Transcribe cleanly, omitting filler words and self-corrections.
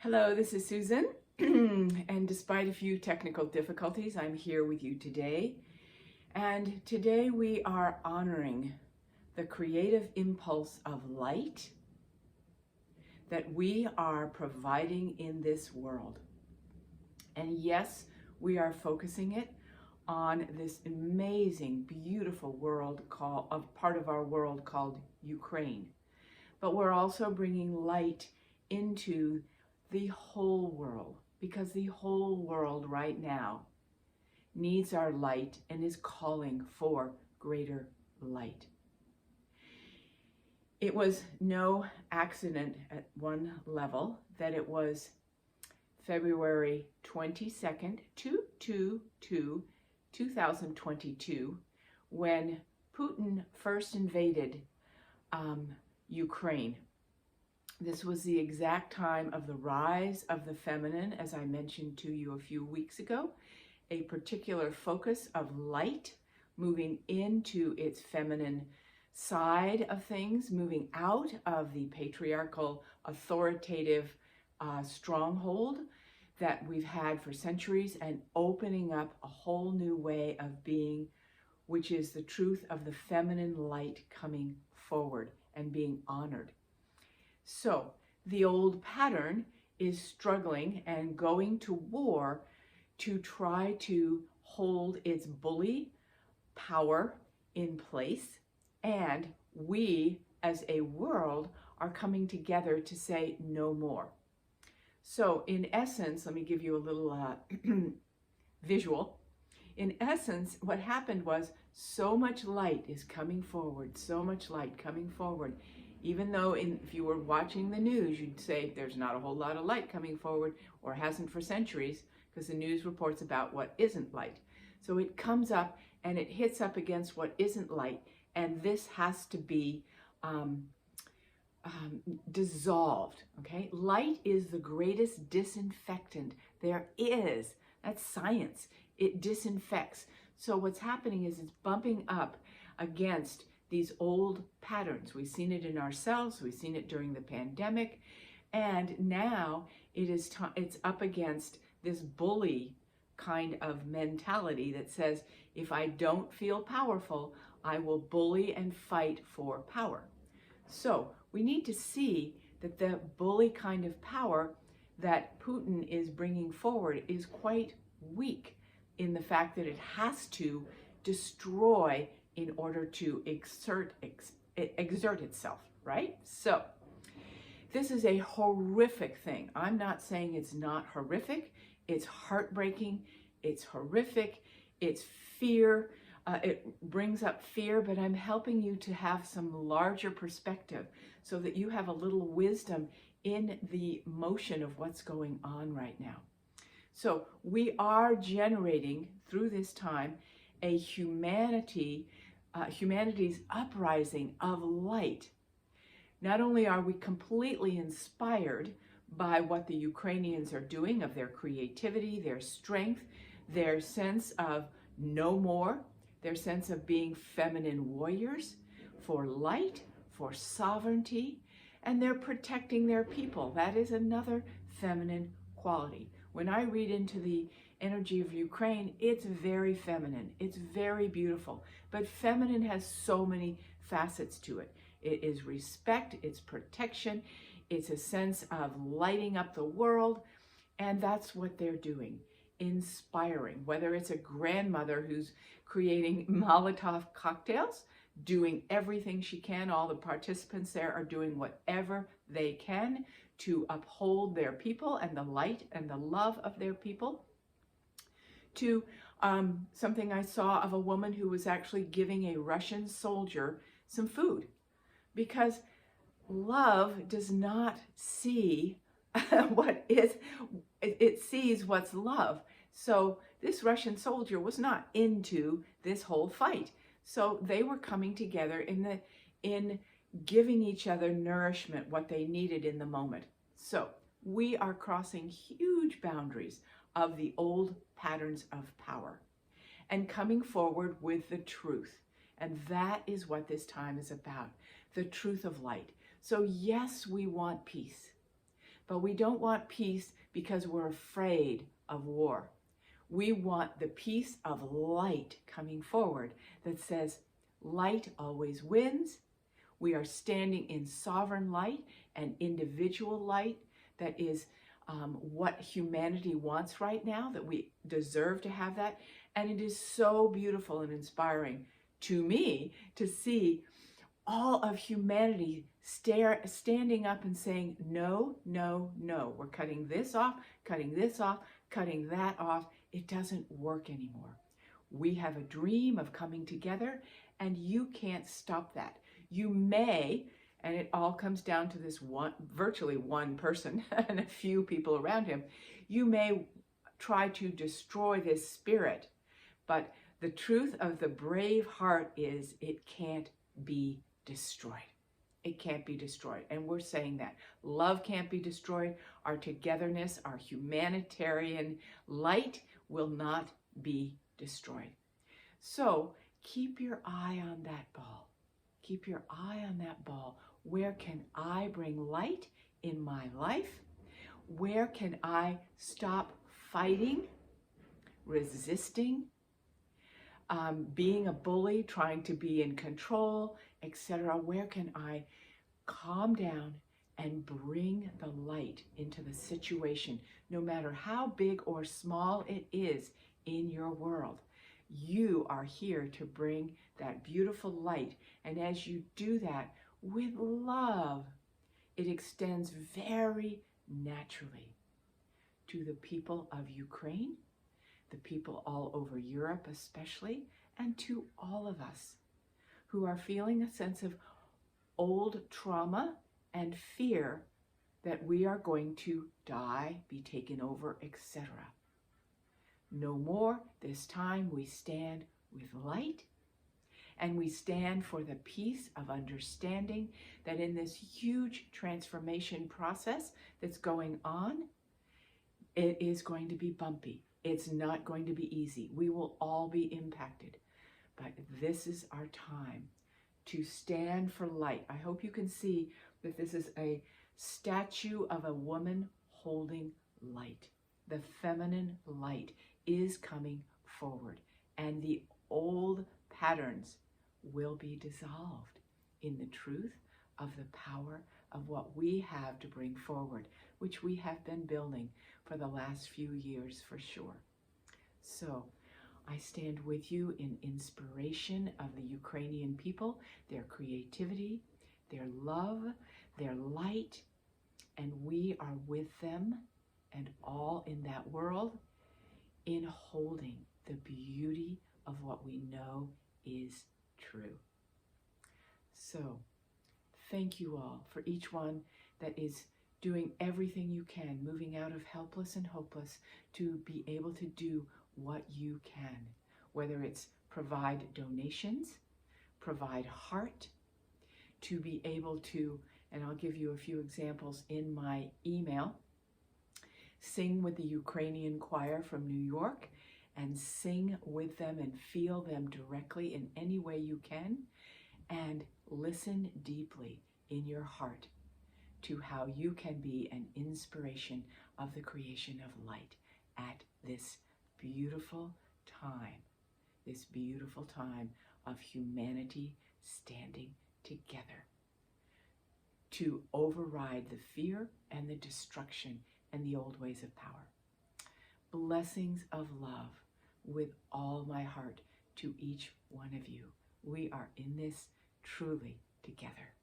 Hello, this is Susan, and despite a few technical difficulties, I'm here with you today. And today we are honoring the creative impulse of light that we are providing in this world. And yes, we are focusing it on this amazing, beautiful world part of our world called Ukraine. But we're also bringing light into the whole world, because the whole world right now needs our light and is calling for greater light. It was no accident at one level that it was February 22nd, 2022, when Putin first invaded Ukraine. This was the exact time of the rise of the feminine, as I mentioned to you a few weeks ago, a particular focus of light moving into its feminine side of things, moving out of the patriarchal, authoritative stronghold that we've had for centuries and opening up a whole new way of being, which is the truth of the feminine light coming forward and being honored. So the old pattern is struggling and going to war to try to hold its bully power in place. And we as a world are coming together to say no more. So in essence, let me give you a little visual. In essence, what happened was so much light is coming forward, so much light coming forward. Even though if you were watching the news, you'd say there's not a whole lot of light coming forward, or hasn't for centuries, because the news reports about what isn't light. So it comes up and it hits up against what isn't light, and this has to be dissolved, okay? Light is the greatest disinfectant there is. That's science. It disinfects. So what's happening is it's bumping up against these old patterns. We've seen it in ourselves, we've seen it during the pandemic, and now it's up against this bully kind of mentality that says, if I don't feel powerful, I will bully and fight for power. So we need to see that the bully kind of power that Putin is bringing forward is quite weak in the fact that it has to destroy in order to exert itself, right? So this is a horrific thing. I'm not saying it's not horrific. It's heartbreaking. It's horrific. It's fear. It brings up fear, but I'm helping you to have some larger perspective so that you have a little wisdom in the motion of what's going on right now. So we are generating through this time a humanity's uprising of light. Not only are we completely inspired by what the Ukrainians are doing, of their creativity, their strength, their sense of no more, their sense of being feminine warriors for light, for sovereignty, and they're protecting their people. That is another feminine quality. When I read into the energy of Ukraine, it's very feminine. It's very beautiful. But feminine has so many facets to it. It is respect, it's protection, it's a sense of lighting up the world, and that's what they're doing. Inspiring, whether it's a grandmother who's creating Molotov cocktails, doing everything she can, all the participants there are doing whatever they can to uphold their people and the light and the love of their people, to something I saw of a woman who was actually giving a Russian soldier some food, because love does not see what is, it sees what's love. So this Russian soldier was not into this whole fight. So they were coming together in giving each other nourishment, what they needed in the moment. So we are crossing huge boundaries of the old patterns of power and coming forward with the truth. And that is what this time is about, the truth of light. So yes, we want peace, But we don't want peace because we're afraid of war. We want the peace of light coming forward that says, light always wins. We are standing in sovereign light and individual light that is what humanity wants right now, that we deserve to have that. And it is so beautiful and inspiring to me to see all of humanity standing up and saying, no, no, no. We're cutting this off, cutting this off, cutting that off. It doesn't work anymore. We have a dream of coming together, and you can't stop that. You may, and it all comes down to this virtually one person and a few people around him, you may try to destroy this spirit, but the truth of the brave heart is it can't be destroyed. It can't be destroyed. And we're saying that. Love can't be destroyed. Our togetherness, our humanitarian light will not be destroyed. So keep your eye on that ball. Keep your eye on that ball. Where can I bring light in my life? Where can I stop fighting, resisting, being a bully, trying to be in control, etc.? Where can I calm down and bring the light into the situation, no matter how big or small it is in your world? You are here to bring that beautiful light. And as you do that with love, it extends very naturally to the people of Ukraine, the people all over Europe especially, and to all of us who are feeling a sense of old trauma and fear that we are going to die, be taken over, etc. No more. This time we stand with light, and we stand for the peace of understanding that in this huge transformation process that's going on, it is going to be bumpy. It's not going to be easy. We will all be impacted. But this is our time to stand for light. I hope you can see that this is a statue of a woman holding light. The feminine light is coming forward, and the old patterns will be dissolved in the truth of the power of what we have to bring forward, which we have been building for the last few years for sure. So I stand with you in inspiration of the Ukrainian people, their creativity, their love, their light, and we are with them and all in that world in holding the beauty of what we know is true. So thank you all for each one that is doing everything you can, moving out of helpless and hopeless to be able to do what you can, whether it's provide donations, provide heart, to be able to, and I'll give you a few examples in my email, sing with the Ukrainian choir from New York and sing with them and feel them directly in any way you can, and listen deeply in your heart to how you can be an inspiration of the creation of light at this beautiful time of humanity standing together to override the fear and the destruction and the old ways of power. Blessings of love with all my heart to each one of you. We are in this truly together.